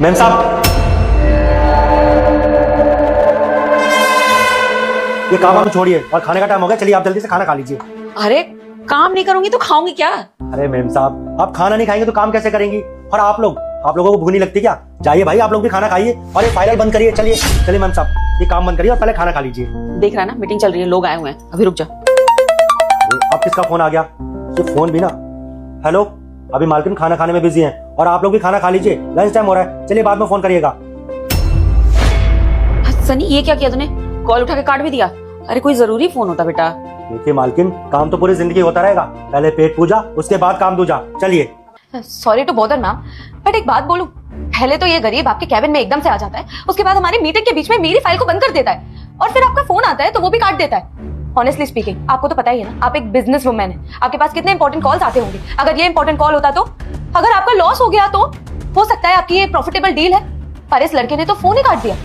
Ma'am साहब, ये काम आप छोड़िए और खाने का टाइम हो गया, चलिए आप जल्दी से खाना खा लीजिए। अरे काम नहीं करूंगी तो खाऊंगी क्या? अरे मैम साहब, आप खाना नहीं खाएंगे तो काम कैसे करेंगी? और आप लोगों को भूख नहीं लगती क्या? जाइए भाई, आप लोग भी खाना खाइए और ये फाइल बंद करिए। चलिए चलिए मैम साहब, ये काम बंद करिए और पहले खाना खा लीजिए। देख रहा है ना, मीटिंग चल रही है, लोग आए हुए हैं, अभी रुक जा। अब किसका फोन आ गया? ये फोन भी ना। हेलो, अभी मालकिन खाना खाने में बिजी हैं और आप लोग भी खाना खा लीजिए, लंच टाइम हो रहा है। चलिए बाद में फोन करिएगा। सनी, ये क्या किया तूने? कॉल उठा के काट भी दिया। अरे कोई जरूरी फोन होता बेटा। देखिए मालकिन, काम तो पूरी जिंदगी होता रहेगा, पहले पेट पूजा उसके बाद काम दूजा। चलिए। Sorry to bother ma'am, but एक बात बोलूं, पहले तो ये गरीब आपके कैबिन में एकदम से आ जाता है, उसके बाद हमारी मीटिंग के बीच में मेरी फाइल को बंद कर देता है और फिर आपका फोन आता है तो वो भी काट देता है। ऑनेस्टली स्पीकिंग, आपको तो पता ही है ना, आप एक बिजनेस वुमन है, आपके पास कितने इंपॉर्टेंट कॉल्स आते होंगे। अगर ये इंपॉर्टेंट कॉल होता तो, अगर आपका लॉस हो गया तो हो सकता है आपकी ये प्रॉफिटेबल डील है, पर इस लड़के ने तो फोन ही काट दिया।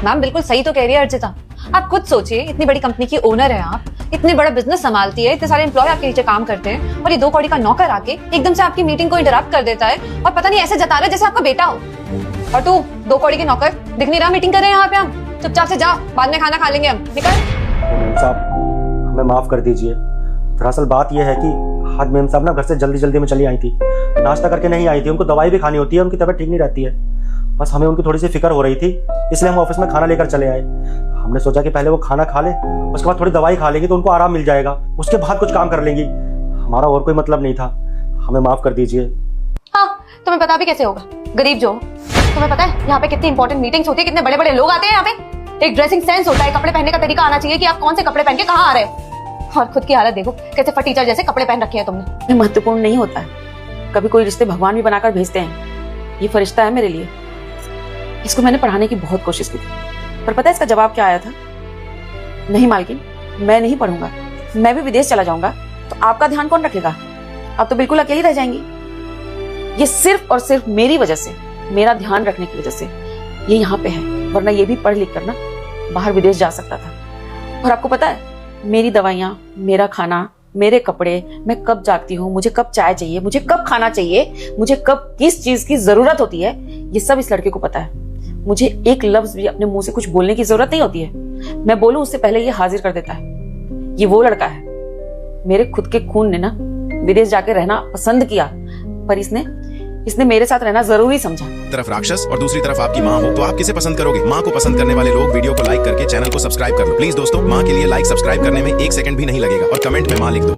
मैम बिल्कुल सही तो कह रही है अर्चिता। आप खुद सोचिए, इतनी बड़ी कंपनी की ओनर है आप, इतने बड़ा बिजनेस संभालती है, इतने सारे एम्प्लॉय आपके नीचे काम करते हैं और ये 2 कौड़ी का नौकर आके एकदम से आपकी मीटिंग को इंटरप्ट कर देता है और पता नहीं ऐसे जता रहा है जैसे आपका बेटा हो। और तू 2 कौड़ी के नौकर, दिख नहीं रहा मीटिंग कर रहे हैं यहाँ पे हम? चुपचाप से जा, बाद में खाना खा लेंगे हम, निकल। मैम साहब, हमें माफ कर दीजिए। दरअसल बात यह है कि आज मैम साहब ना घर से जल्दी जल्दी में चली आई थी, नाश्ता करके नहीं आई थी। उनको दवाई भी खानी होती है, उनकी तबीयत ठीक नहीं रहती है। बस हमें उनकी थोड़ी सी फिक्र हो रही थी, इसलिए हम ऑफिस में खाना लेकर चले आए। हमने सोचा कि पहले वो खाना खा ले, उसके बाद थोड़ी दवाई खा लेंगी तो उनको आराम मिल जाएगा, उसके बाद कुछ काम कर लेंगी। हमारा और कोई मतलब नहीं था, हमें माफ कर दीजिए। हाँ, तुम्हें पता भी कैसे होगा, गरीब जो हो। तुम्हें पता है यहाँ पे कितनी इंपॉर्टेंट मीटिंग्स होती है, कितने बड़े बड़े लोग आते हैं यहाँ पे। एक ड्रेसिंग सेंस होता है, कपड़े पहनने का तरीका आना चाहिए कि आप कौन से कपड़े पहन के कहाँ आ रहे हो। और खुद की हालत देखो, कैसे फटीचर जैसे कपड़े पहन रखे हैं तुमने। महत्वपूर्ण नहीं होता है, कभी कोई रिश्ते भगवान भी बनाकर भेजते हैं। ये फरिश्ता है मेरे लिए। इसको मैंने पढ़ाने की बहुत कोशिश की थी, पर पता है इसका जवाब क्या आया था? नहीं मालकिन, मैं नहीं पढ़ूंगा, मैं भी विदेश चला जाऊंगा तो आपका ध्यान कौन रखेगा? आप तो बिल्कुल अकेली रह जाएंगी। ये सिर्फ और सिर्फ मेरी वजह से, मेरा ध्यान रखने की वजह से ये यहाँ पे है, वरना ये भी पढ़ लिख कर ना बाहर विदेश जा सकता था। और आपको पता है, मेरी दवाइयाँ, मेरा खाना, मेरे कपड़े, मैं कब जागती हूँ, मुझे कब चाय चाहिए, मुझे कब खाना चाहिए, मुझे कब किस चीज की जरूरत होती है, ये सब इस लड़के को पता है। मुझे एक लफ्ज भी अपने मुंह से कुछ बोलने की जरूरत नहीं होती है, मैं बोलूं उससे पहले ये हाजिर कर देता है। ये वो लड़का है, मेरे खुद के खून ने ना विदेश जाके रहना पसंद किया, पर इसने मेरे साथ रहना जरूरी समझा। तरफ राक्षस और दूसरी तरफ आपकी माँ हो तो आप किसे पसंद करोगे? माँ को पसंद करने वाले लोग वीडियो को लाइक करके चैनल को सब्सक्राइब कर लो प्लीज। दोस्तों, माँ के लिए लाइक सब्सक्राइब करने में 1 सेकंड भी नहीं लगेगा और कमेंट में माँ लिख दो।